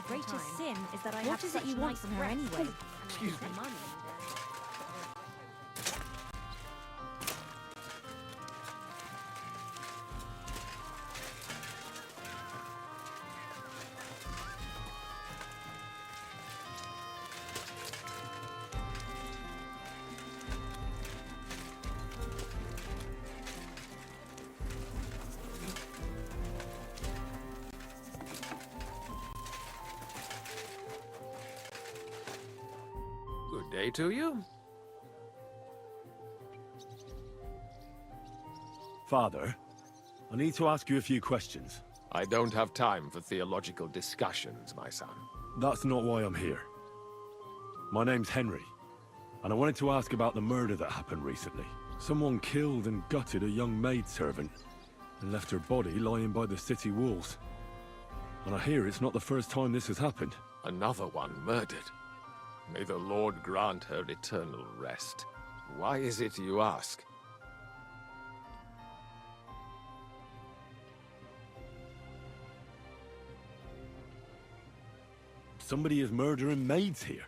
greatest sin is that I have such you want from her anyway? Excuse me. Good day to you. Father, I need to ask you a few questions. I don't have time for theological discussions, my son. That's not why I'm here. My name's Henry, and I wanted to ask about the murder that happened recently. Someone killed and gutted a young maidservant and left her body lying by the city walls. And I hear it's not the first time this has happened. Another one murdered. May the Lord grant her eternal rest. Why is it you ask? Somebody is murdering maids here.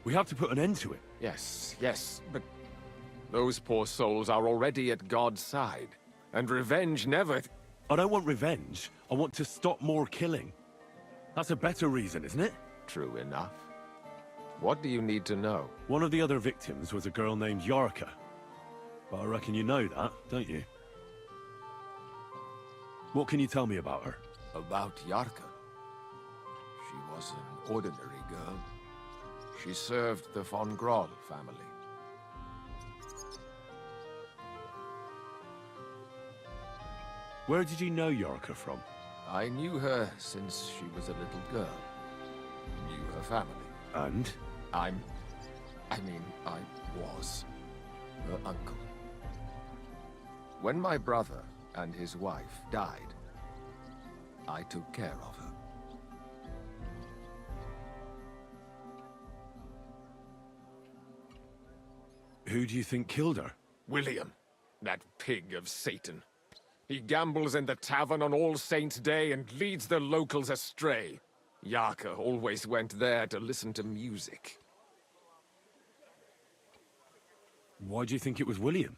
We have to put an end to it. Yes, but those poor souls are already at God's side, and revenge never... I don't want revenge. I want to stop more killing. That's a better reason, isn't it? True enough. What do you need to know? One of the other victims was a girl named Yarka. But I reckon you know that, don't you? What can you tell me about her? About Yarka? She was an ordinary girl. She served the von Groll family. Where did you know Yarka from? I knew her since she was a little girl. Knew her family. And? I was her uncle. When my brother and his wife died, I took care of her. Who do you think killed her? William, that pig of Satan. He gambles in the tavern on All Saints' Day and leads the locals astray. Yarka always went there to listen to music. Why do you think it was William?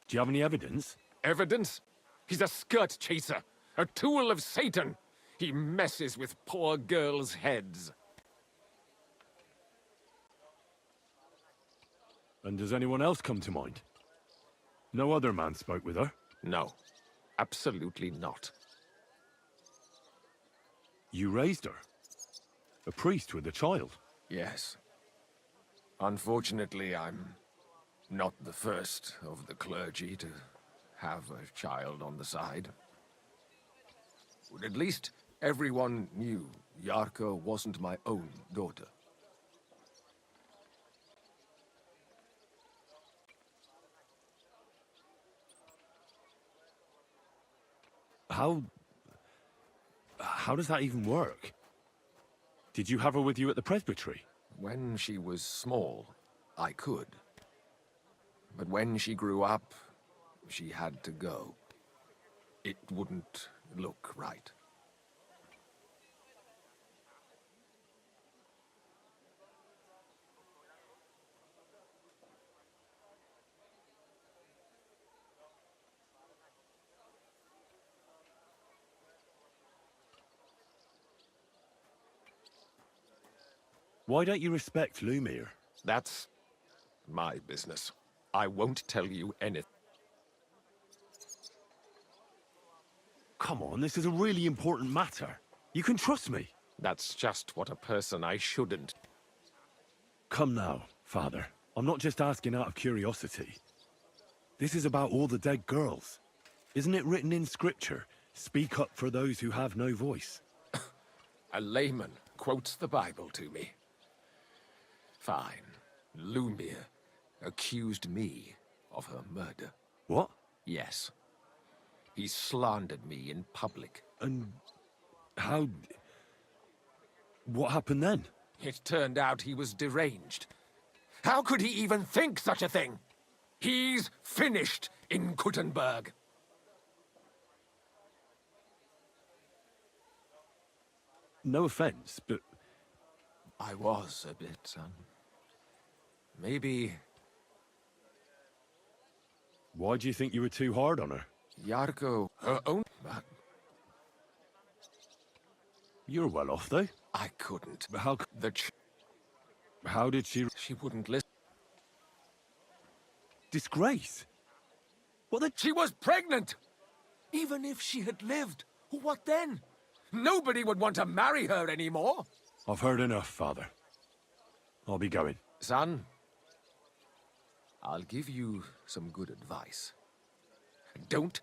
Do you have any evidence? Evidence? He's a skirt chaser, a tool of Satan. He messes with poor girls' heads. And does anyone else come to mind? No other man spoke with her? No, absolutely not. You raised her? A priest with a child? Yes. Unfortunately, I'm not the first of the clergy to have a child on the side. But at least everyone knew Yarka wasn't my own daughter. How does that even work? Did you have her with you at the presbytery? When she was small, I could. But when she grew up, she had to go. It wouldn't look right. Why don't you respect Lumiere? That's my business. I won't tell you anything. Come on, this is a really important matter. You can trust me. That's just what a person I shouldn't. Come now, Father. I'm not just asking out of curiosity. This is about all the dead girls. Isn't it written in Scripture, speak up for those who have no voice? A layman quotes the Bible to me. Fine. Lumiere accused me of her murder. What? Yes. He slandered me in public. And how... what happened then? It turned out he was deranged. How could he even think such a thing? He's finished in Kuttenberg. No offense, but I was a bit, son. Maybe why do you think you were too hard on her? Yarko, her own... But You're well off, though. I couldn't. But how... How did she... She wouldn't listen. Disgrace? What the... She was pregnant! Even if she had lived, what then? Nobody would want to marry her anymore. I've heard enough, Father. I'll be going. Son, I'll give you some good advice. Don't.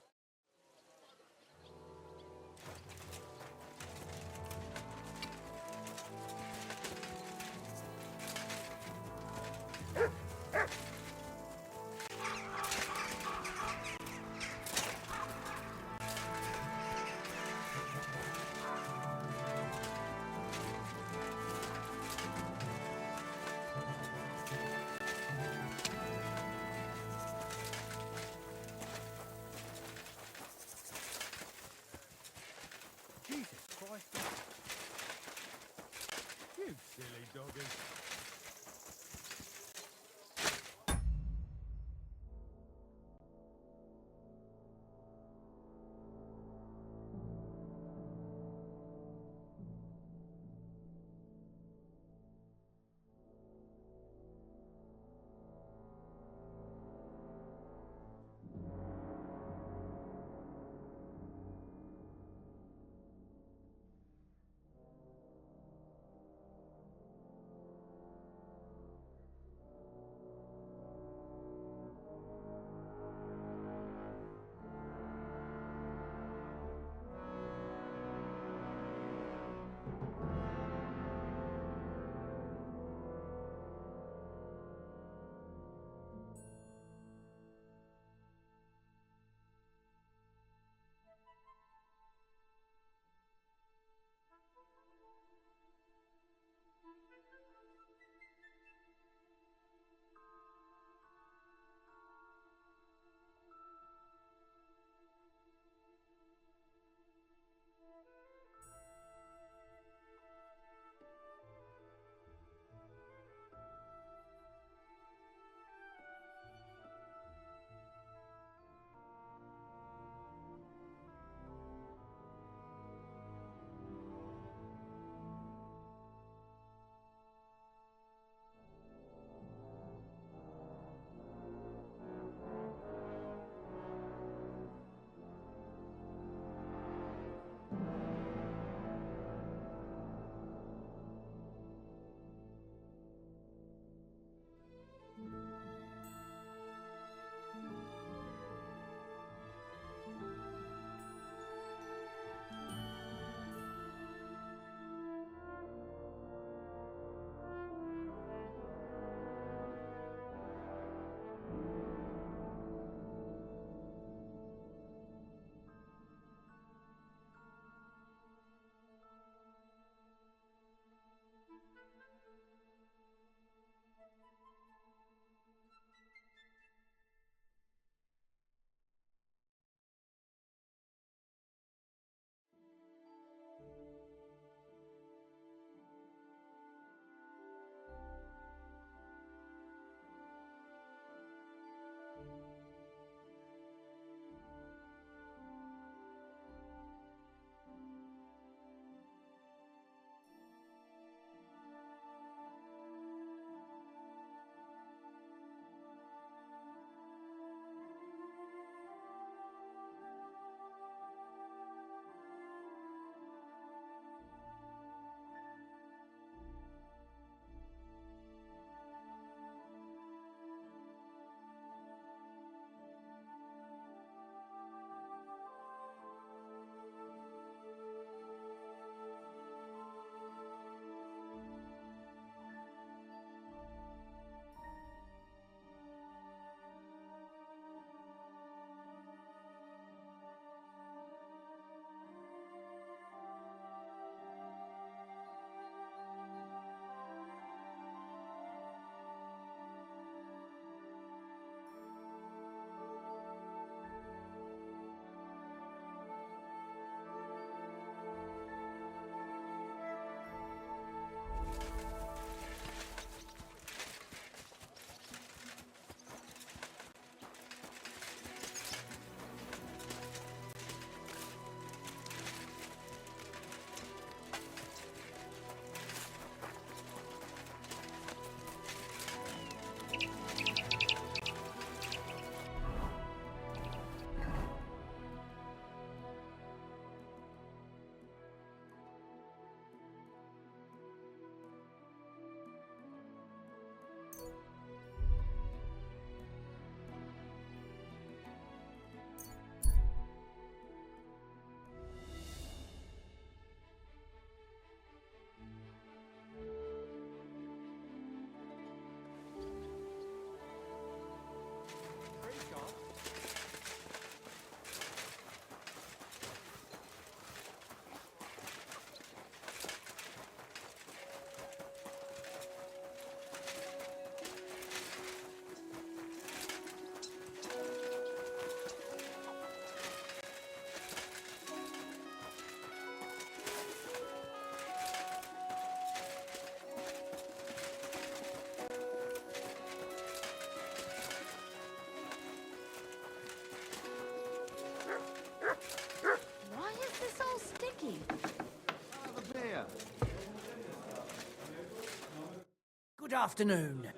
Good afternoon.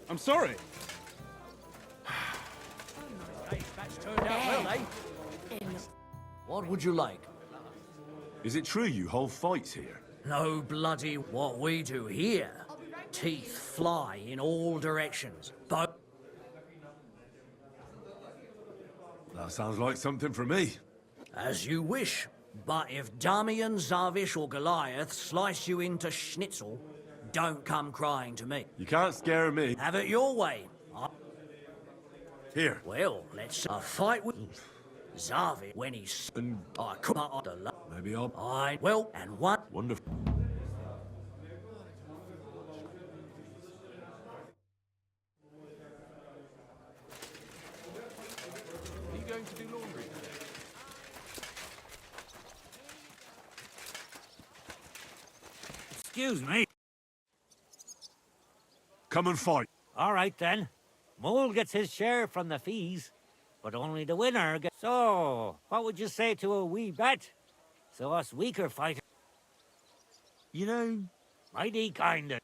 I'm sorry. That's turned out well, eh? What would you like? Is it true you hold fights here? No bloody what we do here. Teeth fly in all directions. But That sounds like something for me. as you wish. But if Damian, Zavish or Goliath slice you into schnitzel, don't come crying to me. You can't scare me. Have it your way. Here. Well, let's a fight with Zavish when he's... And I come out the... maybe I'll... Well, and one... Wonderful. Are you going to do laundry? Excuse me. Come and fight. All right, then. Mole gets his share from the fees, but only the winner gets... So, what would you say to a wee bet? So us weaker fighters... You know, mighty kinda...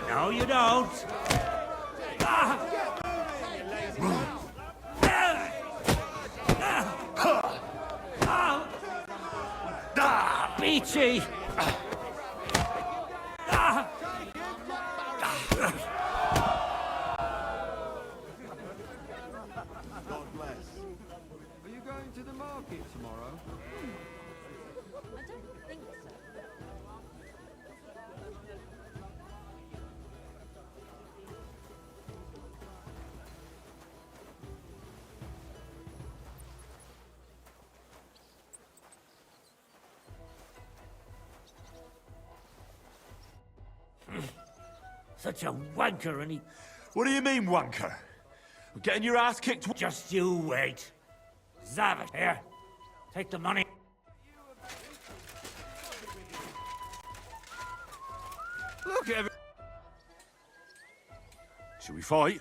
No, you don't. Beachy! Are you going to the market tomorrow? I don't think so. Such a wanker, and he... What do you mean, wanker? Getting your ass kicked? Just you wait. Zavish, here. Take the money. Look, Shall we fight?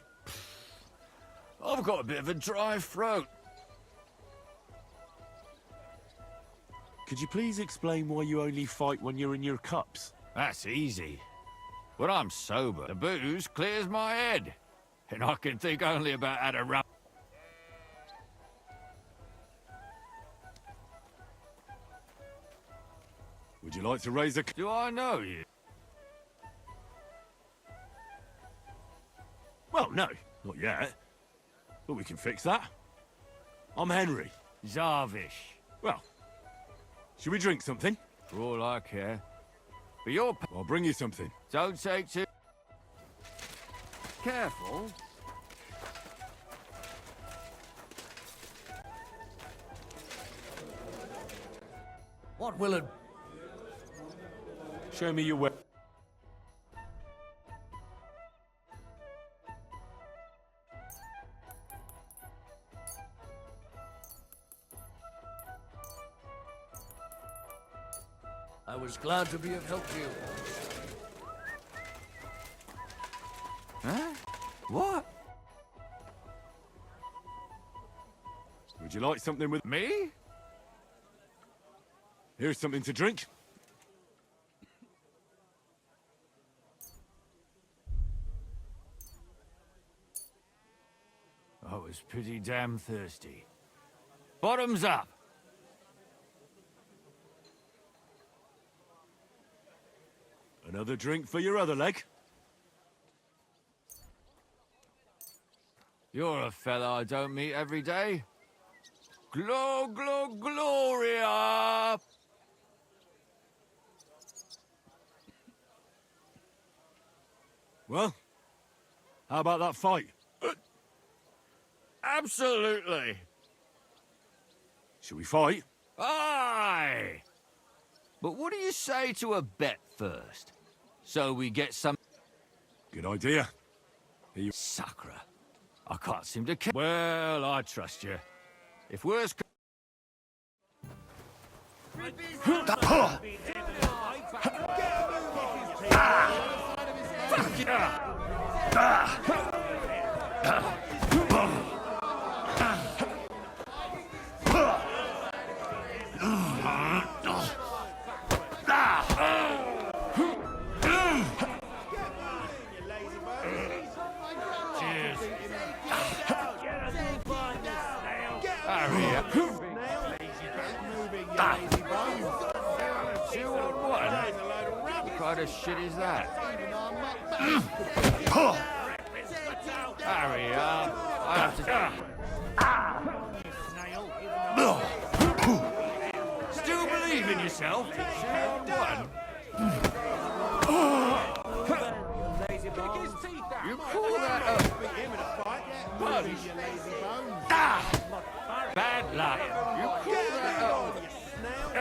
I've got a bit of a dry throat. Could you please explain why you only fight when you're in your cups? That's easy. When I'm sober, the booze clears my head, and I can think only about how to run. Would you like to raise a... Do I know you? Well, no, not yet. But we can fix that. I'm Henry. Zavish. Well, should we drink something? For all I care. But you're... I'll bring you something. Don't take too... Careful. What will it... Show me your way. I was glad to be of help to you. Huh? What? Would you like something with... Me? Here's something to drink. I was pretty damn thirsty. Bottoms up! Another drink for your other leg. You're a fella I don't meet every day. Gloria! Well, how about that fight? Absolutely! Shall we fight? Aye! But what do you say to a bet first? So we get some... Good idea. Sacre. I can't seem to... Well, I trust you. If worse... Fuck it up! Cheers. Hurry up. 2 on 1? What kind of shit is that? Hurry up. I have to... Still believe in yourself? 2 on 1? You call that a punch? Bad luck. You call that a...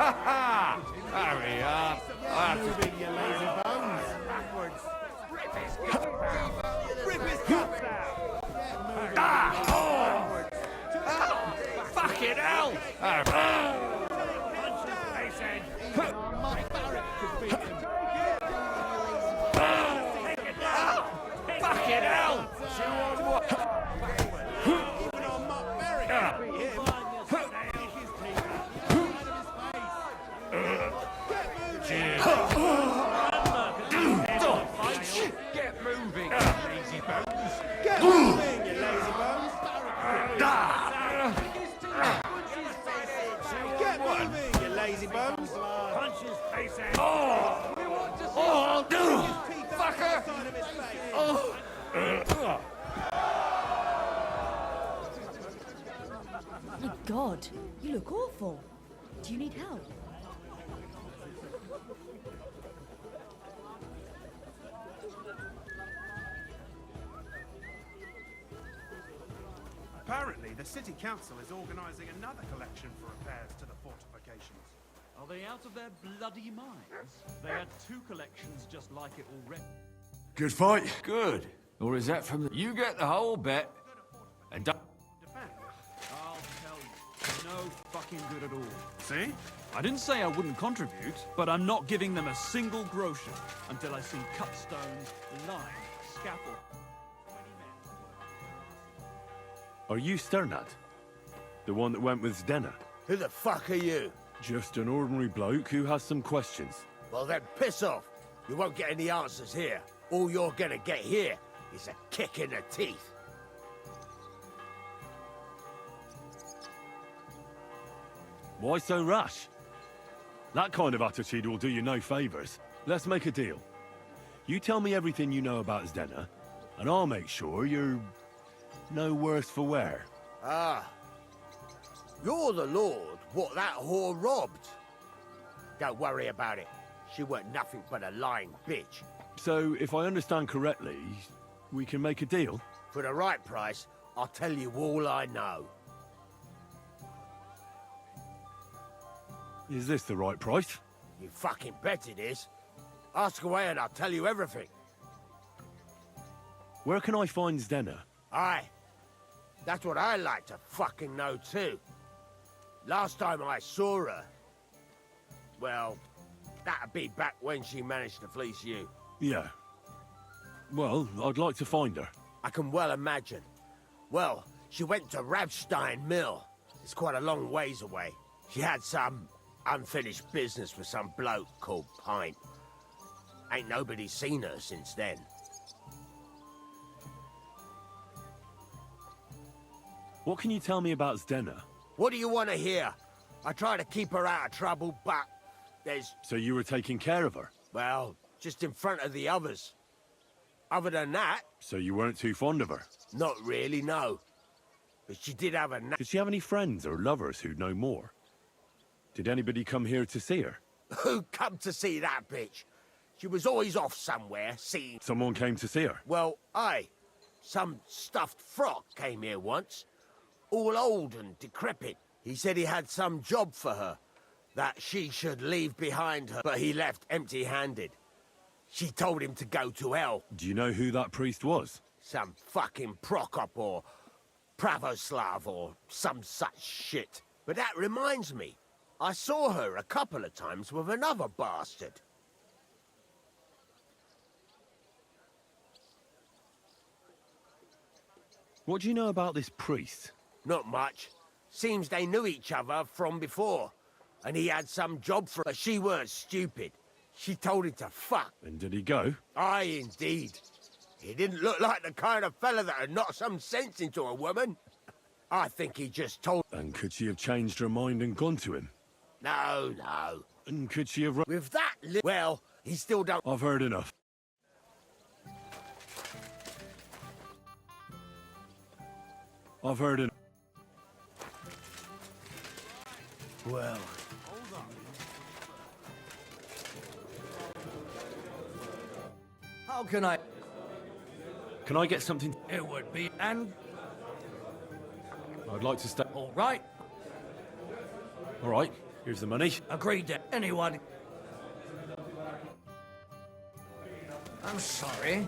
Ha ha! Hurry up. I have to... Rip his cups out! Fucking hell! Fucking hell! Even on Mark Barrett beat him. Cheers. Get moving, lazy bones. Get moving, you lazy bones! Get moving, you lazy bones! Punches face in. Oh, no! Fucker! My God, you look awful. Do you need help? Apparently, the city council is organising another collection for repairs to the fortifications. Are they out of their bloody minds? They had 2 collections just like it already. Good fight. Good. Or is that from the... You get the whole bet, and don't... Defend. I'll tell you, no fucking good at all. See? I didn't say I wouldn't contribute, but I'm not giving them a single groschen until I see cut stones, lime, scaffold. Are you Sternad? The one that went with Zdenna? Who the fuck are you? Just an ordinary bloke who has some questions. Well then, piss off. You won't get any answers here. All you're gonna get here is a kick in the teeth. Why so rash? That kind of attitude will do you no favours. Let's make a deal. You tell me everything you know about Zdenna, and I'll make sure you're no worse for wear. Ah. You're the lord what that whore robbed. Don't worry about it. She weren't nothing but a lying bitch. So, if I understand correctly, we can make a deal? For the right price, I'll tell you all I know. Is this the right price? You fucking bet it is. Ask away and I'll tell you everything. Where can I find Zdenna? Aye. That's what I like to fucking know too. Last time I saw her... Well, that'd be back when she managed to fleece you. Yeah. Well, I'd like to find her. I can well imagine. Well, she went to Rabstein Mill. It's quite a long ways away. She had some unfinished business with some bloke called Pint. Ain't nobody seen her since then. What can you tell me about Zdenna? What do you want to hear? I try to keep her out of trouble, but there's... So you were taking care of her? Well, just in front of the others. Other than that... So you weren't too fond of her? Not really, no. But she did have a... Did she have any friends or lovers who'd know more? Did anybody come here to see her? Who come to see that bitch? She was always off somewhere, seeing... Someone came to see her? Well, aye. Some stuffed frog came here once. All old and decrepit. He said he had some job for her. That she should leave behind her, but he left empty-handed. She told him to go to hell. Do you know who that priest was? Some fucking Prokop or Pravoslav or some such shit. But that reminds me. I saw her a couple of times with another bastard. What do you know about this priest? Not much. Seems they knew each other from before. And he had some job for her, but she weren't stupid. She told him to fuck. And did he go? Aye, indeed. He didn't look like the kind of fella that would knock some sense into a woman. I think he just told... And could she have changed her mind and gone to him? No, no. And could she have... With that well, he still don't... I've heard enough. I've heard enough. Well... How can I... Can I get something? It would be... And... I'd like to stay. All right. All right, here's the money. Agreed then. Anyone... I'm sorry.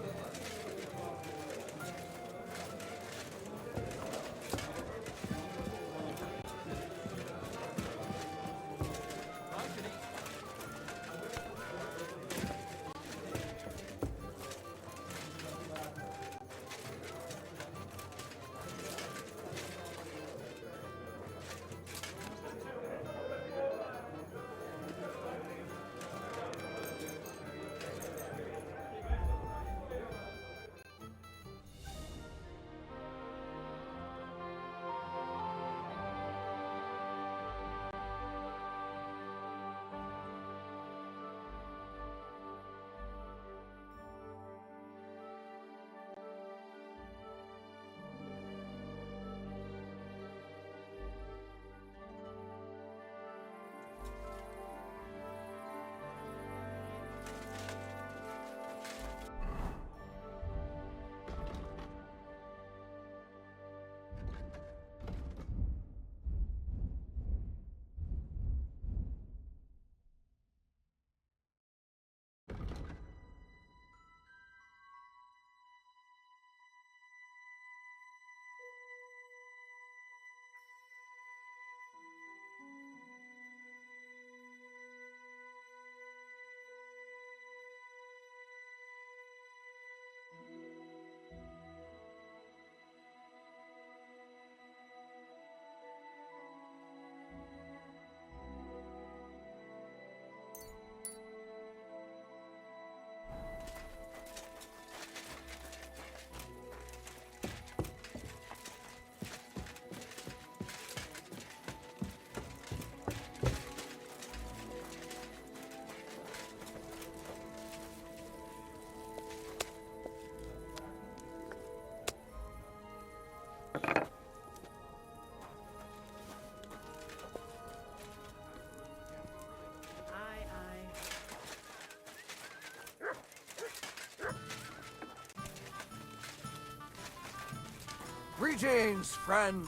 Greetings, friend.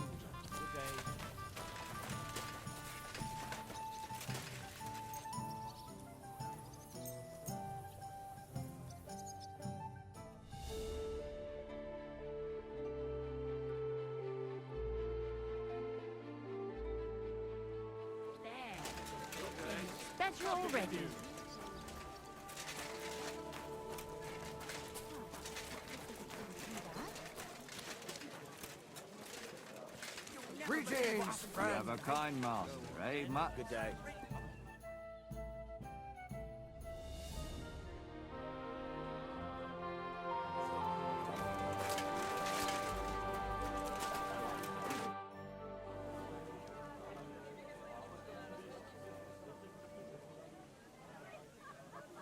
Better already. Greetings, You friend. have a kind master, eh, Mutt? Good day.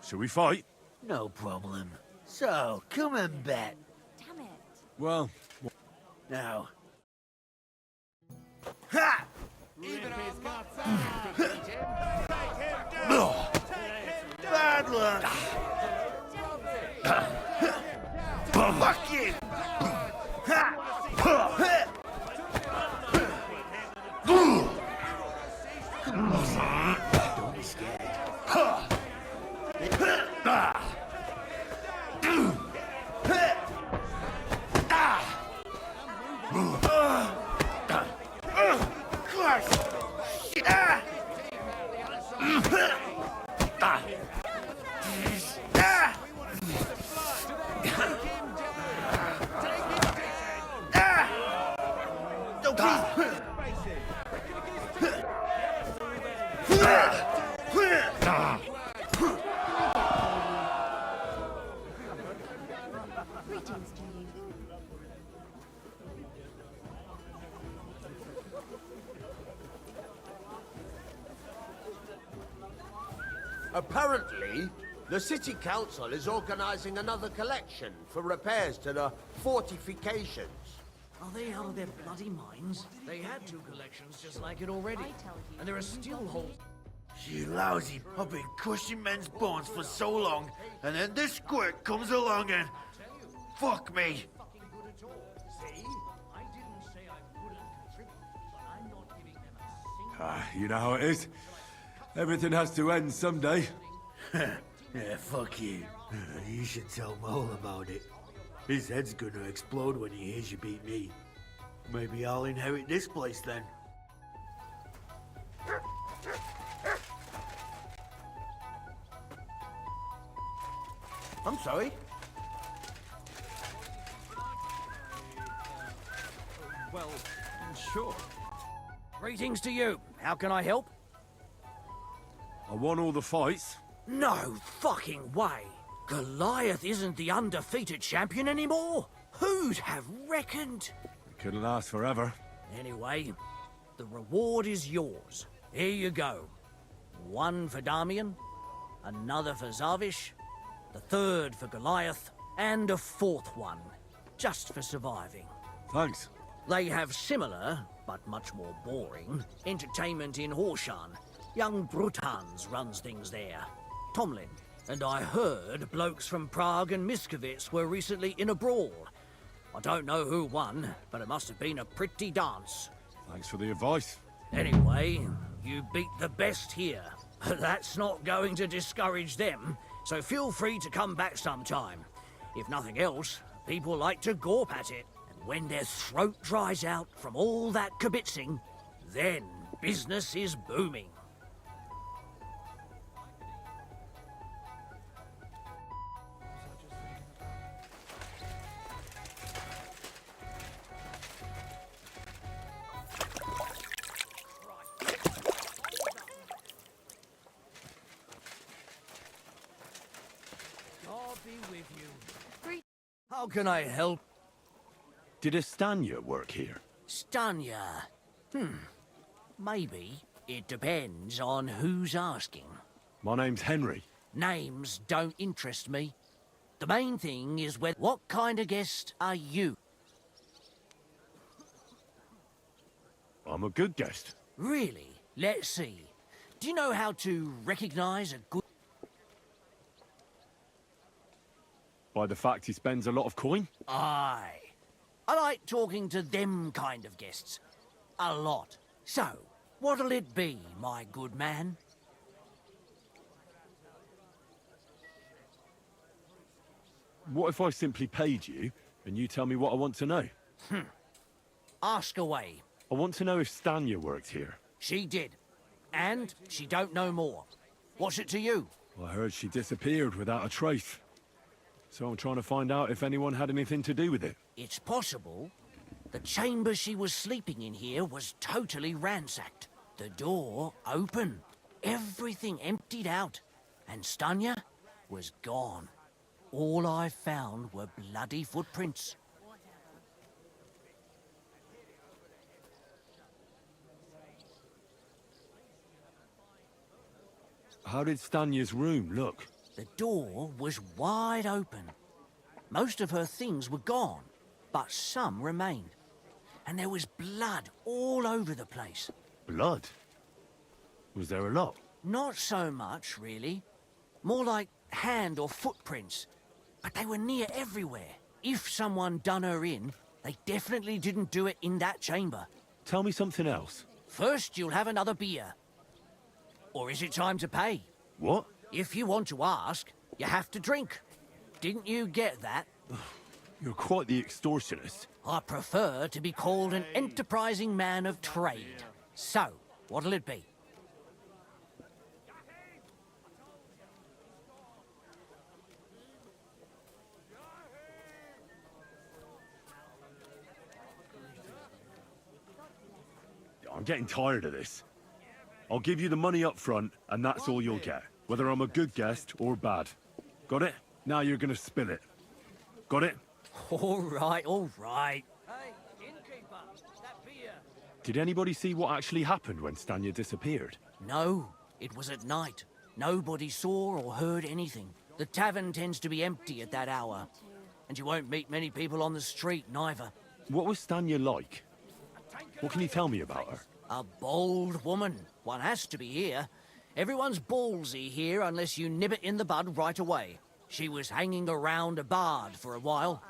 Shall we fight? No problem. So, come and bet. Damn it. Well, Now. Ha! Even his guts out. Take him down. Take him down. Bad luck! Fuck you! Don't be scared. Apparently, the city council is organizing another collection for repairs to the fortifications. Are they out of their bloody minds? They had 2 collections just like it already. And there are still holes. You lousy, I've been crushing men's bones for so long, and then this squirt comes along and... Fuck me! You know how it is. Everything has to end someday. Yeah, fuck you. You should tell Mole about it. His head's gonna explode when he hears you beat me. Maybe I'll inherit this place then. I'm sorry? Well, sure. Greetings to you. How can I help? I won all the fights. No fucking way. Goliath isn't the undefeated champion anymore. Who'd have reckoned? It couldn't last forever. Anyway, the reward is yours. Here you go. 1 for Damian, another for Zavish, the 3rd for Goliath, and a 4th one, just for surviving. Thanks. They have similar, but much more boring, entertainment in Horshan. Young Brutans runs things there. Tomlin. And I heard blokes from Prague and Miskovitz were recently in a brawl. I don't know who won, but it must have been a pretty dance. Thanks for the advice. Anyway, you beat the best here. That's not going to discourage them, so feel free to come back sometime. If nothing else, people like to gawp at it. And when their throat dries out from all that kibitzing, then business is booming. God be with you. How can I help? Did Estanya work here? Stanya? Maybe. It depends on who's asking. My name's Henry. Names don't interest me. The main thing is what kind of guest are you? I'm a good guest. Really? Let's see. Do you know how to recognize a good... By the fact he spends a lot of coin? Aye. I like talking to them kind of guests. A lot. So, what'll it be, my good man? What if I simply paid you, and you tell me what I want to know? Ask away. I want to know if Stanya worked here. She did. And she don't know more. What's it to you? I heard she disappeared without a trace. So I'm trying to find out if anyone had anything to do with it. It's possible. The chamber she was sleeping in here was totally ransacked. The door open. Everything emptied out. And Stanya was gone. All I found were bloody footprints. How did Stanya's room look? The door was wide open. Most of her things were gone, but some remained. And there was blood all over the place. Blood? Was there a lot? Not so much, really. More like hand or footprints. But they were near everywhere. If someone done her in, they definitely didn't do it in that chamber. Tell me something else. First, you'll have another beer. Or is it time to pay? What? If you want to ask, you have to drink. Didn't you get that? You're quite the extortionist. I prefer to be called an enterprising man of trade. So, what'll it be? I'm getting tired of this. I'll give you the money up front, and that's all you'll get. Whether I'm a good guest or bad. Got it? Now you're gonna spill it. Got it? All right, all right. Hey, innkeeper, that beer. Did anybody see what actually happened when Stanya disappeared? No, it was at night. Nobody saw or heard anything. The tavern tends to be empty at that hour. And you won't meet many people on the street, neither. What was Stanya like? What can you tell me about her? A bold woman. One has to be here. Everyone's ballsy here unless you nib it in the bud right away. She was hanging around a bard for a while.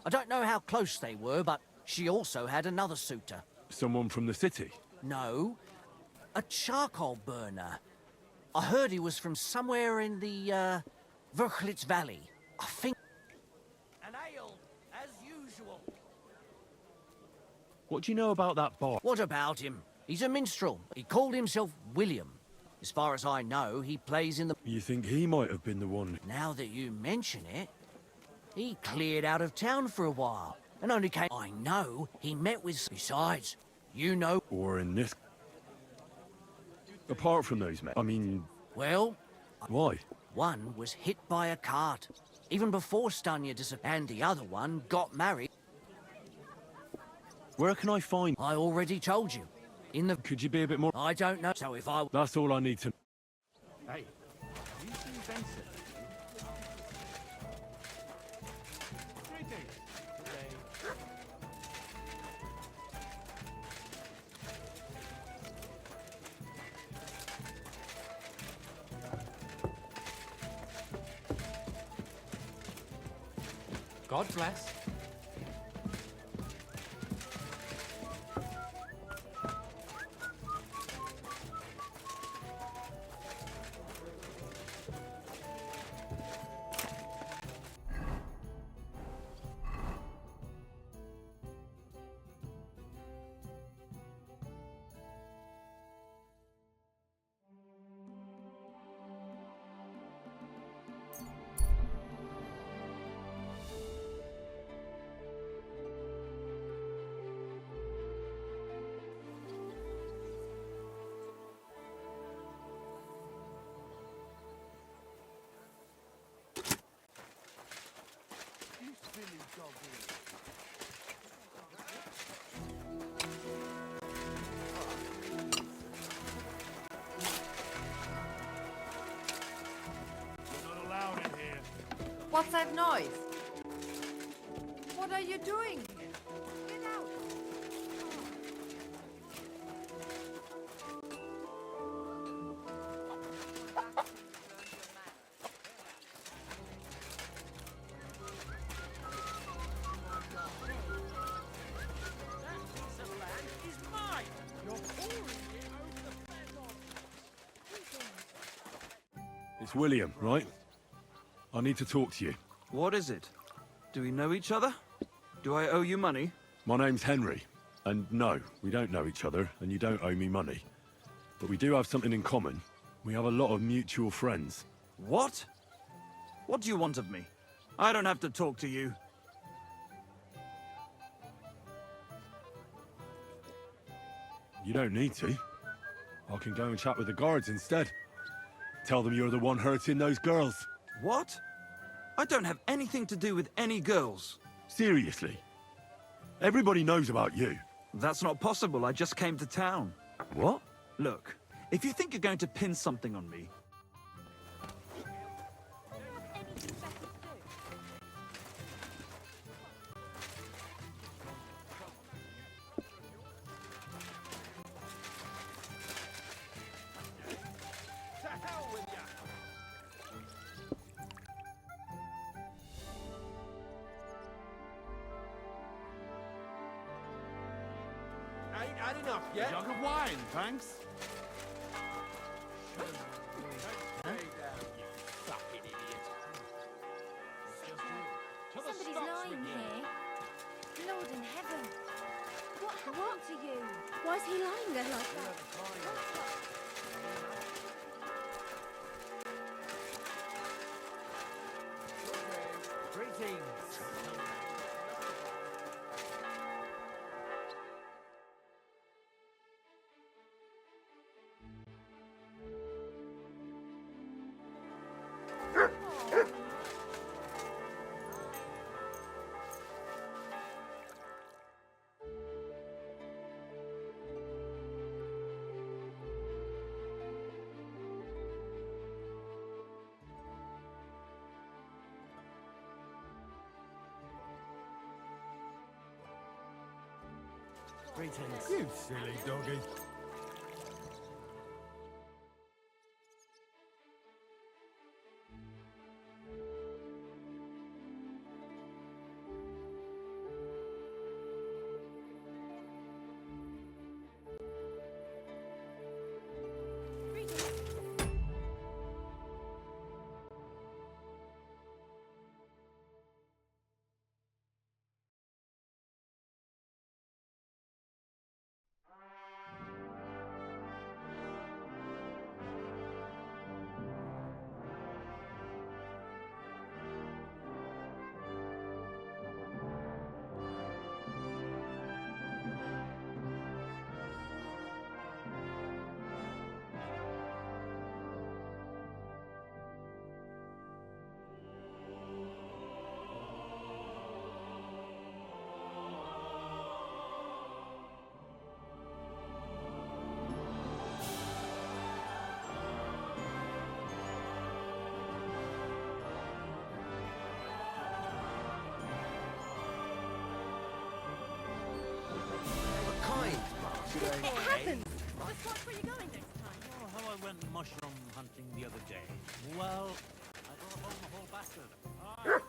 I don't know how close they were, but she also had another suitor. Someone from the city? No, a charcoal burner. I heard he was from somewhere in the, Verchlitz Valley. I think... An ale, as usual. What do you know about that bar? What about him? He's a minstrel. He called himself William. As far as I know, he plays in the... You think he might have been the one? Now that you mention it, he cleared out of town for a while and only came... I know he met with... Besides, you know... Or in this... Apart from those men, I mean... Well... Why? One was hit by a cart, even before Stanya disappeared, and the other one got married. Where can I find... I already told you. In the... Could you be a bit more... I don't know, so if I... That's all I need to... Hey, you seen Benson? God bless. What's that noise? What are you doing here? Get out! It's William, right? I need to talk to you. What is it? Do we know each other? Do I owe you money? My name's Henry. And no, we don't know each other, and you don't owe me money. But we do have something in common. We have a lot of mutual friends. What? What do you want of me? I don't have to talk to you. You don't need to. I can go and chat with the guards instead. Tell them you're the one hurting those girls. What? I don't have anything to do with any girls. Seriously. Everybody knows about you. That's not possible. I just came to town. What? Look, if you think you're going to pin something on me... Ain't had enough yet. Jug of wine, thanks. Somebody's lying here. Lord in heaven. What happened to you? Why is he lying there like that? Greetings. Greetings. You silly doggy. It happens! Let's watch where you're going next time. Oh, how I went mushroom hunting the other day. Well, I brought home a whole batch of them.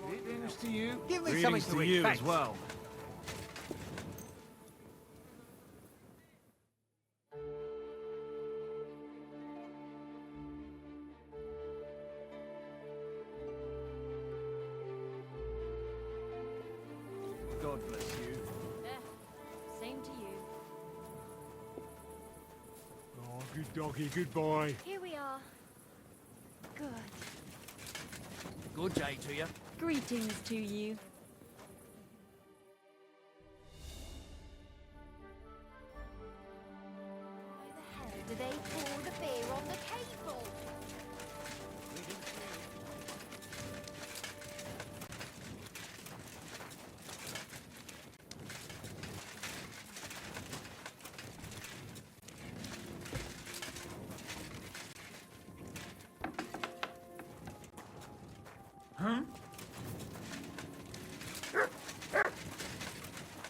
Greetings to you. Give me Greetings something to to eat, you thanks. as well. God bless you. Same to you. Oh, good doggy, goodbye. Here we are. Good. Good day to you. Greetings to you. Why the hell do they pour the beer on the table?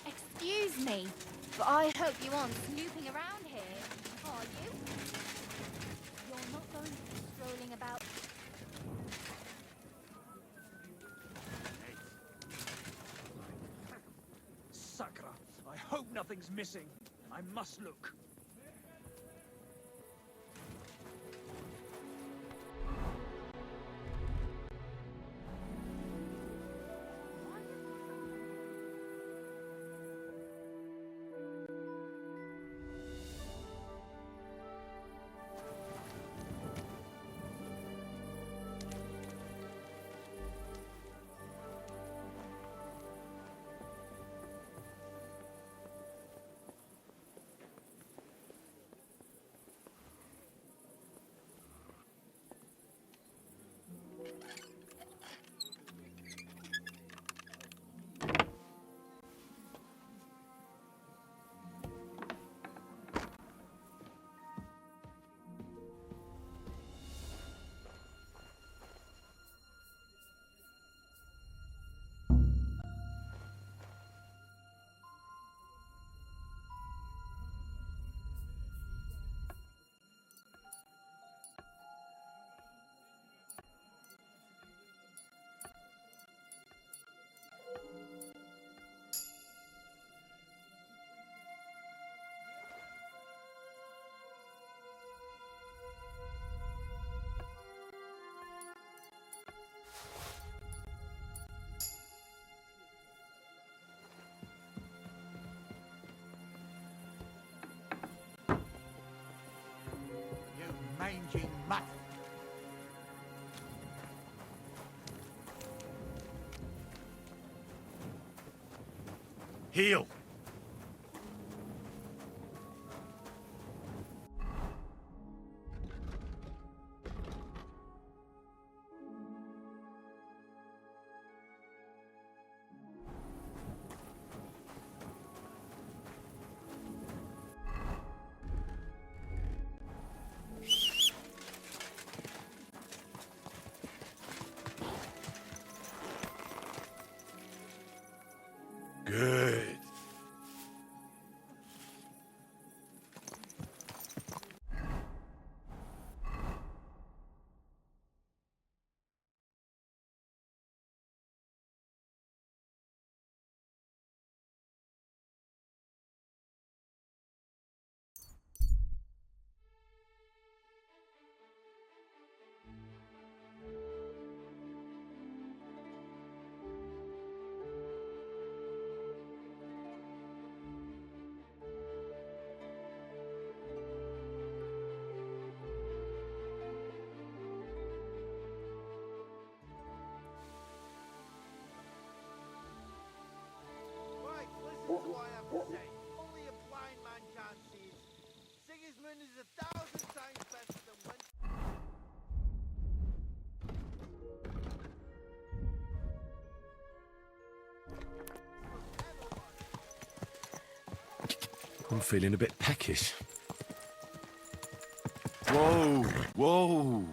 Excuse me, but I hope you aren't snooping around here, are you? You're not going to be strolling about. Sakra. I hope nothing's missing. I must look. You mangy mutt. Heel. Good. Right, listen to what I have to say. Only a blind man can't see it. Sigismund is 1,000 times better than when... I'm feeling a bit peckish. Whoa, whoa.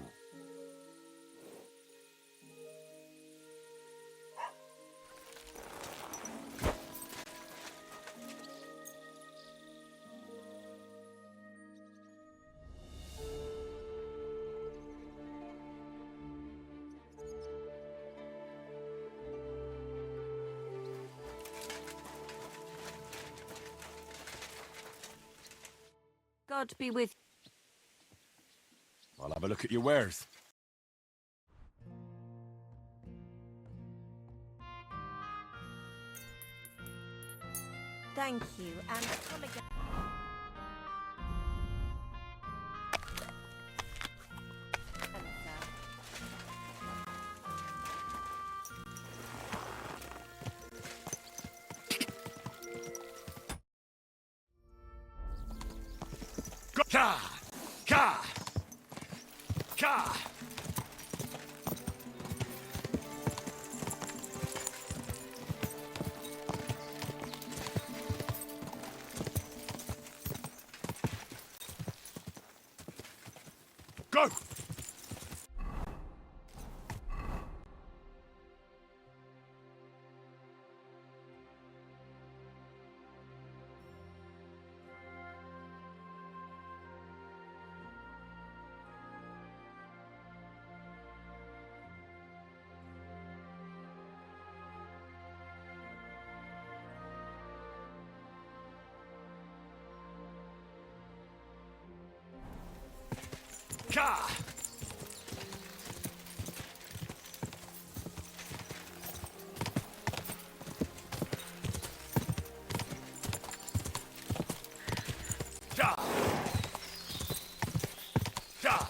God be with I'll have a look at your wares. Thank you, and come again. Ka! Ka! Ka! Go! Ka! Ka! Ka!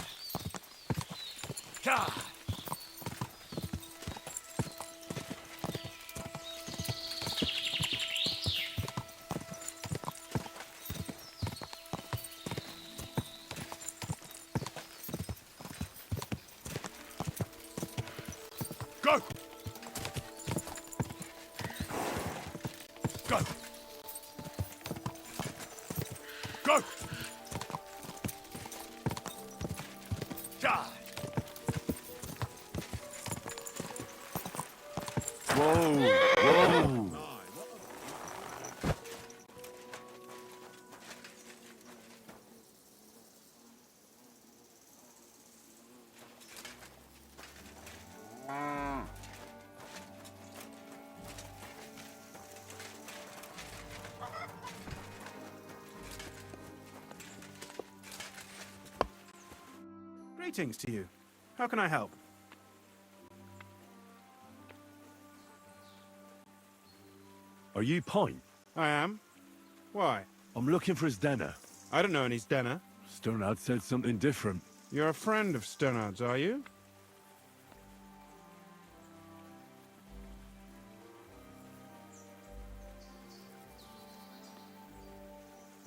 Ka! Go! Go! Go! Die! Whoa! Whoa! Greetings to you. How can I help? Are you Pint? I am. Why? I'm looking for his dinner. I don't know any Stenner. Sternad said something different. You're a friend of Sternard's, are you?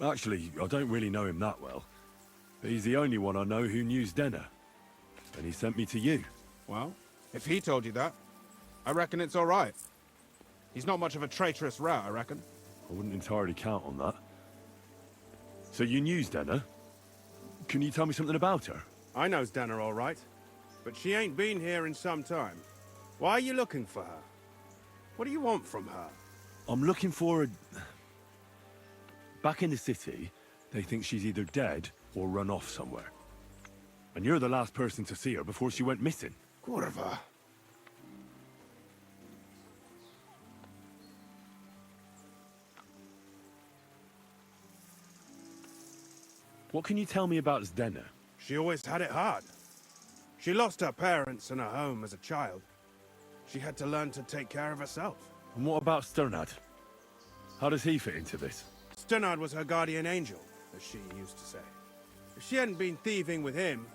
Actually, I don't really know him that well. But he's the only one I know who knew Denner. And he sent me to you. Well, if he told you that, I reckon it's all right. He's not much of a traitorous rat, I reckon. I wouldn't entirely count on that. So you knew Denner? Can you tell me something about her? I know Stenner all right, but she ain't been here in some time. Why are you looking for her? What do you want from her? I'm looking for a... Back in the city, they think she's either dead or run off somewhere. And you're the last person to see her before she went missing. Kurva. What can you tell me about Zdena? She always had it hard. She lost her parents and her home as a child. She had to learn to take care of herself. And what about Sternad? How does he fit into this? Sternard was her guardian angel, as she used to say. If she hadn't been thieving with him,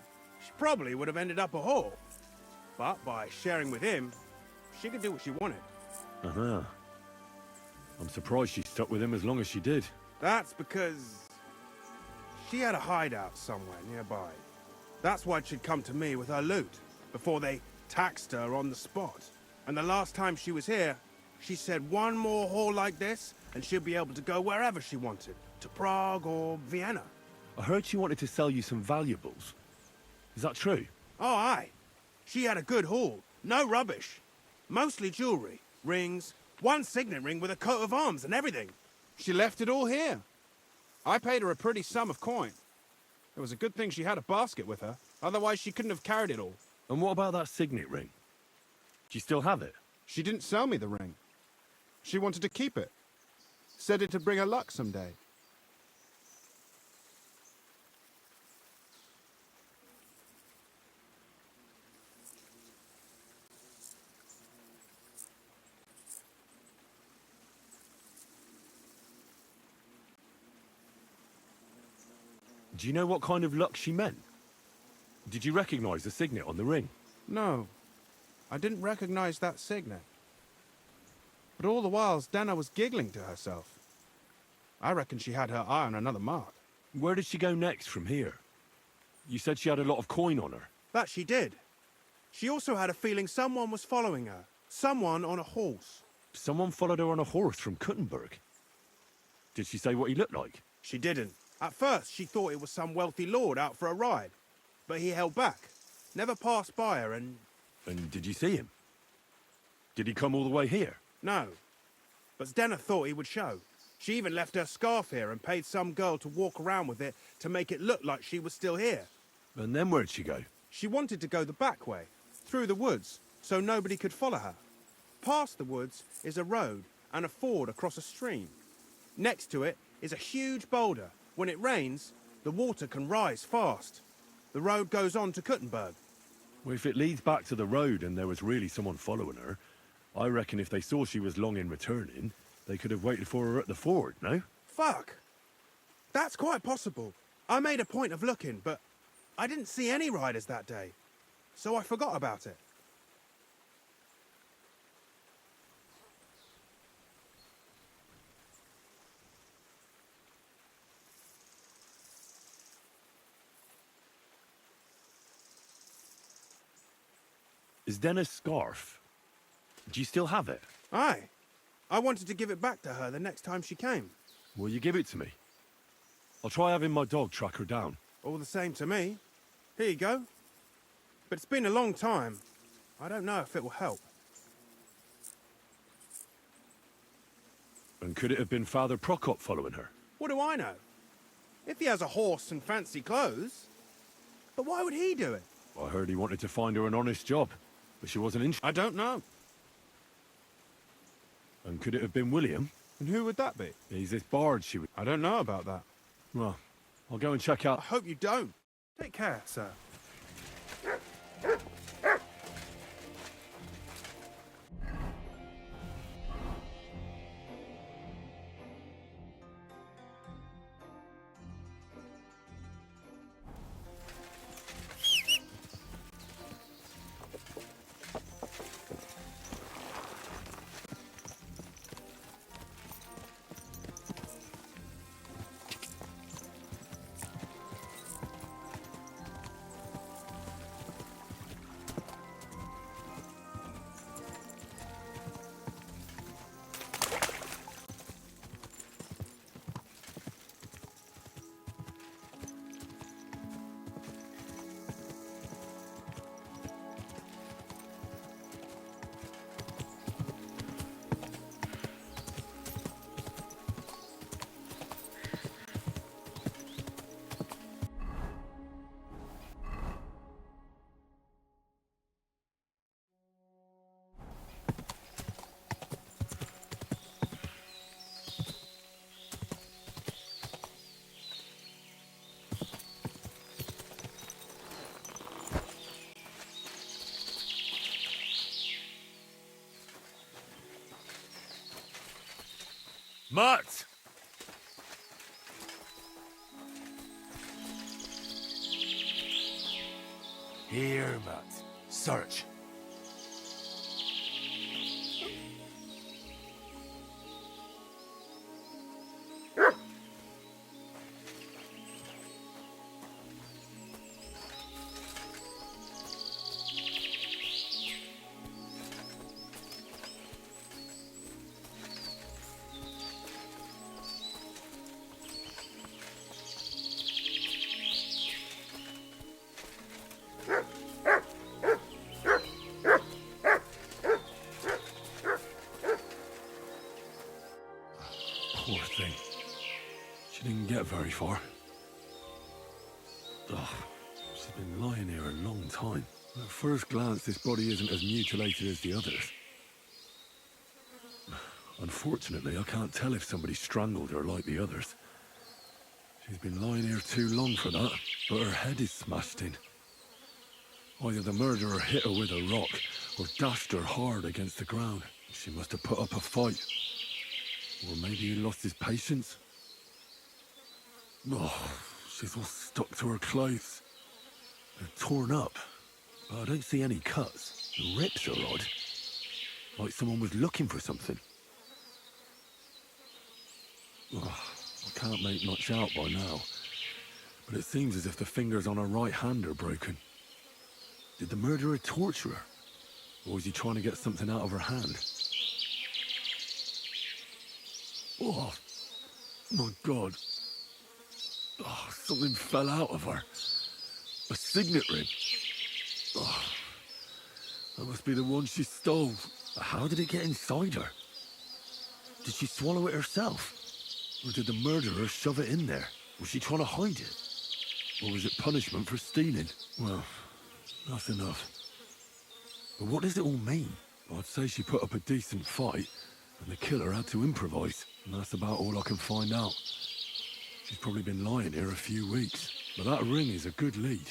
she probably would have ended up a whore. But by sharing with him, she could do what she wanted. Uh-huh. I'm surprised she stuck with him as long as she did. That's because she had a hideout somewhere nearby. That's why she'd come to me with her loot, before they taxed her on the spot. And the last time she was here, she said one more haul like this, and she'll be able to go wherever she wanted, to Prague or Vienna. I heard she wanted to sell you some valuables. Is that true? Oh, aye. She had a good haul. No rubbish. Mostly jewelry, rings, one signet ring with a coat of arms and everything. She left it all here. I paid her a pretty sum of coin. It was a good thing she had a basket with her. Otherwise, she couldn't have carried it all. And what about that signet ring? Do you still have it? She didn't sell me the ring. She wanted to keep it. Said it'd bring her luck someday. Do you know what kind of luck she meant? Did you recognize the signet on the ring? No, I didn't recognize that signet. But all the while, Dana was giggling to herself. I reckon she had her eye on another mark. Where did she go next from here? You said she had a lot of coin on her. That she did. She also had a feeling someone was following her. Someone on a horse. Someone followed her on a horse from Kuttenberg. Did she say what he looked like? She didn't. At first, she thought it was some wealthy lord out for a ride. But he held back. Never passed by her and... And did you see him? Did he come all the way here? No. But Zdena thought he would show. She even left her scarf here and paid some girl to walk around with it to make it look like she was still here. And then where'd she go? She wanted to go the back way, through the woods, so nobody could follow her. Past the woods is a road and a ford across a stream. Next to it is a huge boulder. When it rains, the water can rise fast. The road goes on to Kuttenberg. Well, if it leads back to the road and there was really someone following her, I reckon if they saw she was long in returning, they could have waited for her at the ford, no? Fuck! That's quite possible. I made a point of looking, but I didn't see any riders that day, so I forgot about it. Is Denna's scarf? Do you still have it? Aye. I wanted to give it back to her the next time she came. Will you give it to me? I'll try having my dog track her down. All the same to me. Here you go. But it's been a long time. I don't know if it will help. And could it have been Father Prokop following her? What do I know? If he has a horse and fancy clothes. But why would he do it? I heard he wanted to find her an honest job, but she wasn't interested. I don't know. And could it have been William? And who would that be? He's this bard she was... I don't know about that. Well, I'll go and check out... I hope you don't. Take care, sir. Mutt! Here, Mutt. Search. Poor thing. She didn't get very far. Ugh, she's been lying here a long time. At first glance, this body isn't as mutilated as the others. Unfortunately, I can't tell if somebody strangled her like the others. She's been lying here too long for that, but her head is smashed in. Either the murderer hit her with a rock, or dashed her hard against the ground. She must have put up a fight. Or maybe he lost his patience. Oh, she's all stuck to her clothes. They're torn up, but I don't see any cuts. The rips are odd. Like someone was looking for something. Oh, I can't make much out by now, but it seems as if the fingers on her right hand are broken. Did the murderer torture her? Or was he trying to get something out of her hand? Oh, my God. Oh, something fell out of her. A signet ring. Oh, that must be the one she stole. How did it get inside her? Did she swallow it herself? Or did the murderer shove it in there? Was she trying to hide it? Or was it punishment for stealing? Well, that's enough. But what does it all mean? I'd say she put up a decent fight, and the killer had to improvise. And that's about all I can find out. She's probably been lying here a few weeks. But that ring is a good lead.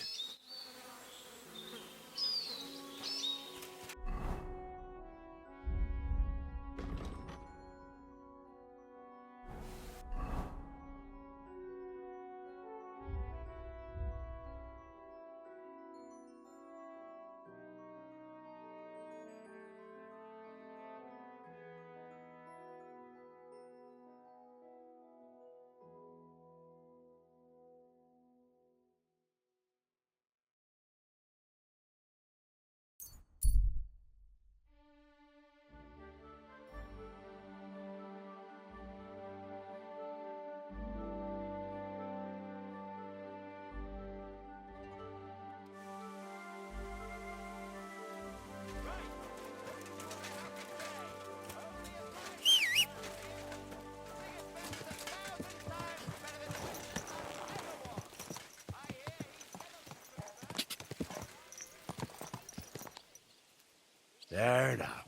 There now.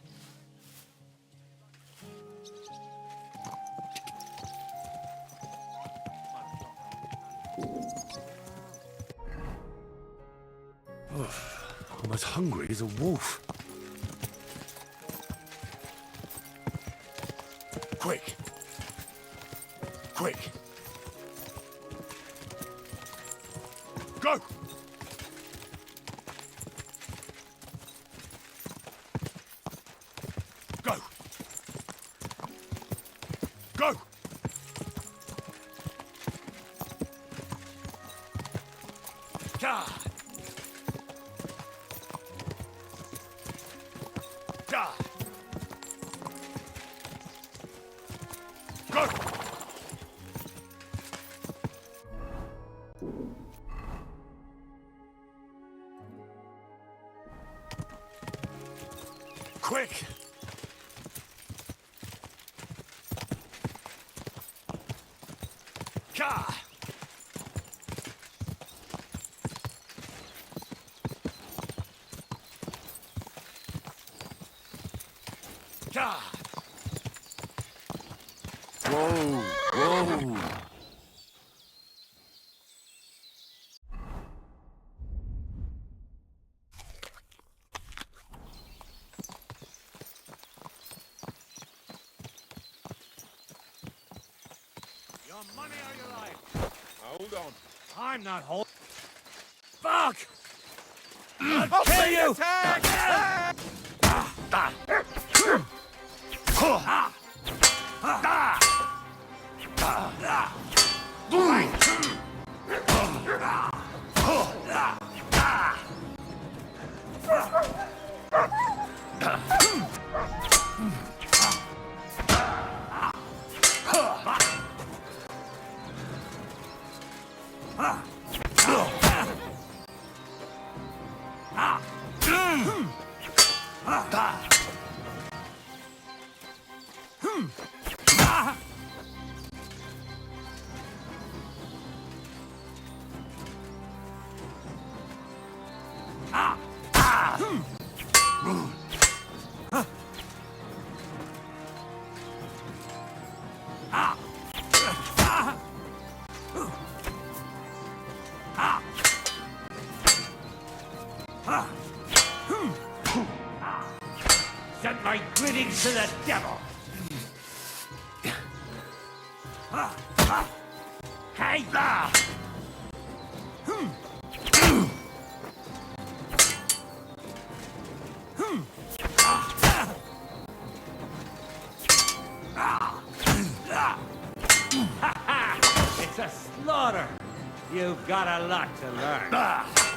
I'm as hungry as a wolf. Quick. Quick. Go! Go! Go! God! God! Go! Quick! God! God! Whoa! Whoa! Your money or your life. Hold on. I'm not holding. Fuck! I'll kill you! Send my greetings to the devil! Hey! It's a slaughter! You've got a lot to learn.